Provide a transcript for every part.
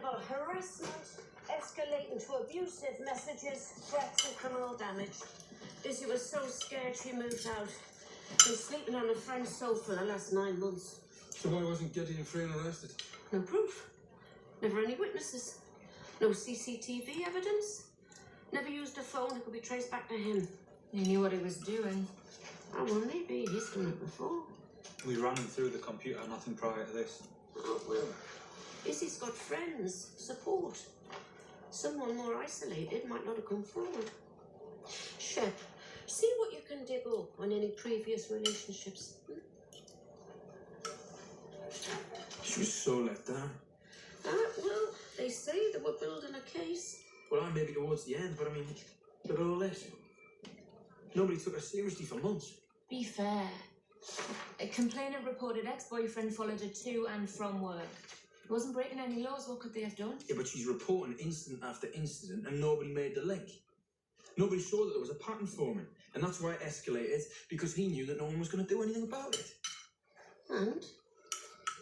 high-level harassment, escalating to abusive messages, threats and criminal damage. Lizzie was so scared she moved out. Been sleeping on a friend's sofa the last 9 months. So why wasn't Gideon Freeman arrested? No proof. Never any witnesses. No CCTV evidence. Never used a phone that could be traced back to him. He knew what he was doing. Oh, well, maybe he's done it before. We ran him through the computer, nothing prior to this. Oh, well, Izzy's got friends, support. Someone more isolated might not have come forward. Shep, see what you can dig up on any previous relationships. She was so let down. Well, they say they were building a case. Well, maybe towards the end, but I mean, look at all this. Nobody took her seriously for months. Be fair. A complainant reported ex-boyfriend followed her to and from work. He wasn't breaking any laws. What could they have done? Yeah, but she's reporting incident after incident and nobody made the link. Nobody saw that there was a pattern forming. And that's why it escalated, because he knew that no one was going to do anything about it. And?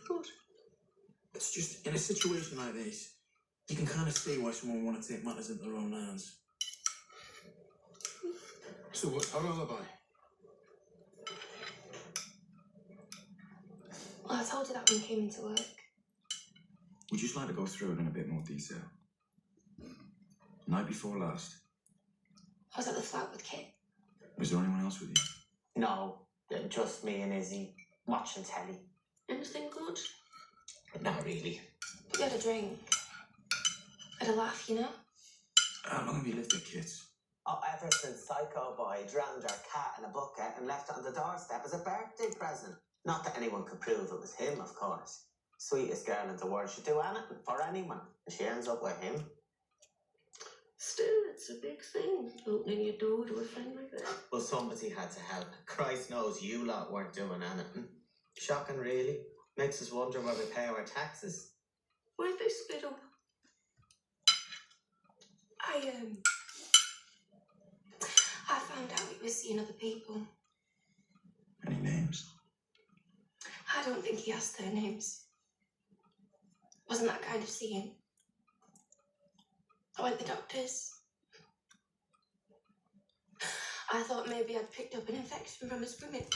What? It's just, in a situation like this, you can kind of see why someone would want to take matters into their own hands. So what's her alibi? Well, I told you that when he came into work. Would you just like to go through it in a bit more detail? Night before last. I was at the flat with Kit. Was there anyone else with you? No, just me and Izzy watching telly. Anything good? Not really. We had a drink. Had a laugh, you know? How long have you lived at Kit's? Oh, ever since Psycho Boy drowned our cat in a bucket and left it on the doorstep as a birthday present. Not that anyone could prove it was him, of course. Sweetest girl in the world. She'd do anything for anyone. And she ends up with him. Still, it's a big thing, opening your door to a friend like that. Well, somebody had to help. Christ knows you lot weren't doing anything. Shocking, really. Makes us wonder where we pay our taxes. Why'd they split up? I found out he was seeing other people. Any names? I don't think he asked their names. Wasn't that kind of seeing. I went to the doctors. I thought maybe I'd picked up an infection from his swimming.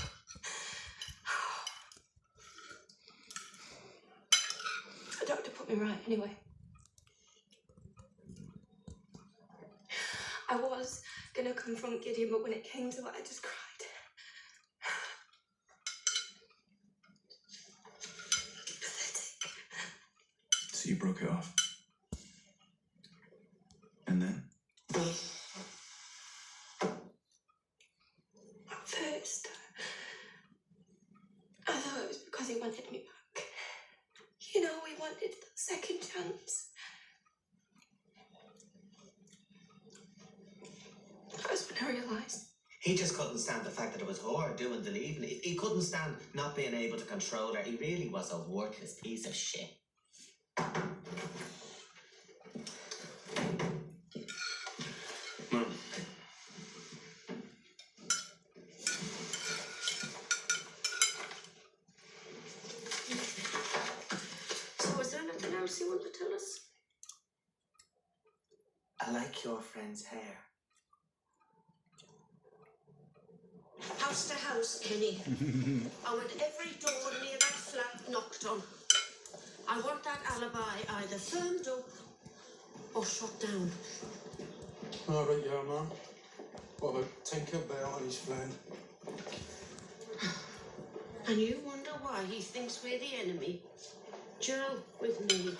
The doctor put me right anyway. I was gonna confront Gideon, but when it came to it, I just cried. Pathetic. So you broke it off? And then? At first, I thought it was because he wanted me back. You know, he wanted that second chance. That's when I realised. He just couldn't stand the fact that it was her doing the leaving. He couldn't stand not being able to control her. He really was a worthless piece of shit. Mum. So is there anything else you want to tell us? I like your friend's hair. House to house, Kenny. I want every door near that flat knocked on. I want that alibi either firmed up or shot down. All right, yeah, man. What about Tinker Bell and his friend? And you wonder why he thinks we're the enemy. Joe, with me.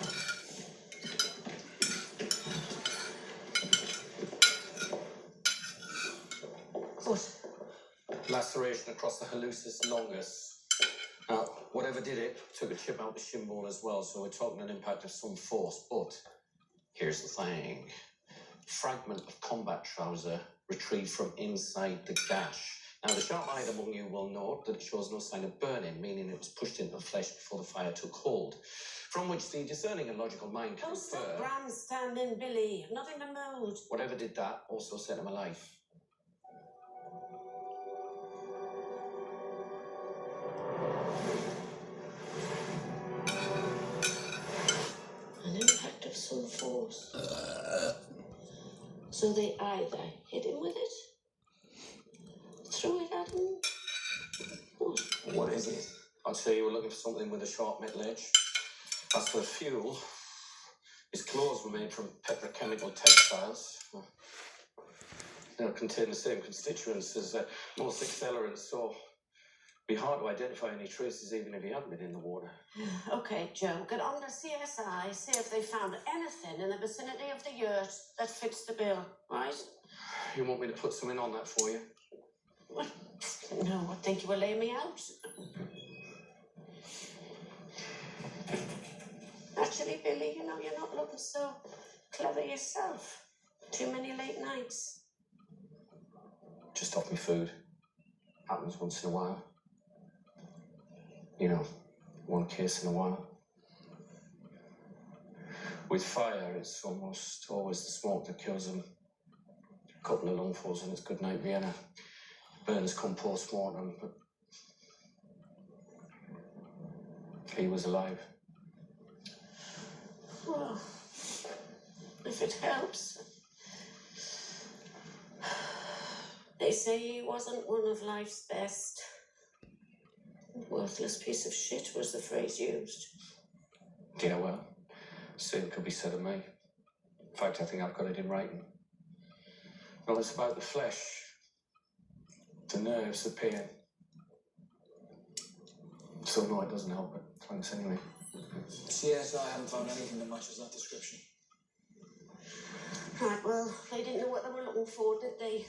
What? Laceration across the hallucis longus. Now, whatever did it took a chip out the shin bone as well, so we're talking an impact of some force. But here's the thing. Fragment of combat trouser retrieved from inside the gash. Now, the sharp-eyed among you will note that it shows no sign of burning, meaning it was pushed into the flesh before the fire took hold, from which the discerning and logical mind can Oh, stop infer grandstanding, Billy. Nothing to mood. whatever did that also set him alive. An impact of So they either hit him with it, threw it at him. What? What is it? I'd say you were looking for something with a sharp metal edge. As for the fuel, his clothes were made from petrochemical textiles. They contain the same constituents as most accelerants, so it'd be hard to identify any traces even if he hadn't been in the water. Okay, Joe, get on to CSI, see if they found anything in the vicinity of the yurt that fits the bill, right? You want me to put something on that for you? What? No, I think you will lay me out. Actually, Billy, you know, you're not looking so clever yourself. Too many late nights. Just off me food. Happens once in a while. You know, one case in a while. With fire, it's almost always the smoke that kills them. A couple of lungfuls and it's good night Vienna. Burns come post-mortem, but he was alive. Well, if it helps. They say he wasn't one of life's best. Worthless piece of shit was the phrase used. Yeah, well, same could be said of me. In fact, I think I've got it in writing. Well, it's about the flesh, the nerves, the pain. So no, it doesn't help, but thanks anyway. CSI haven't found anything that matches that description. Right, well, they didn't know what they were looking for, did they?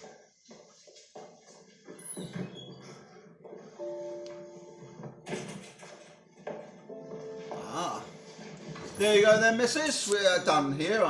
There you go then, missus. We're done here.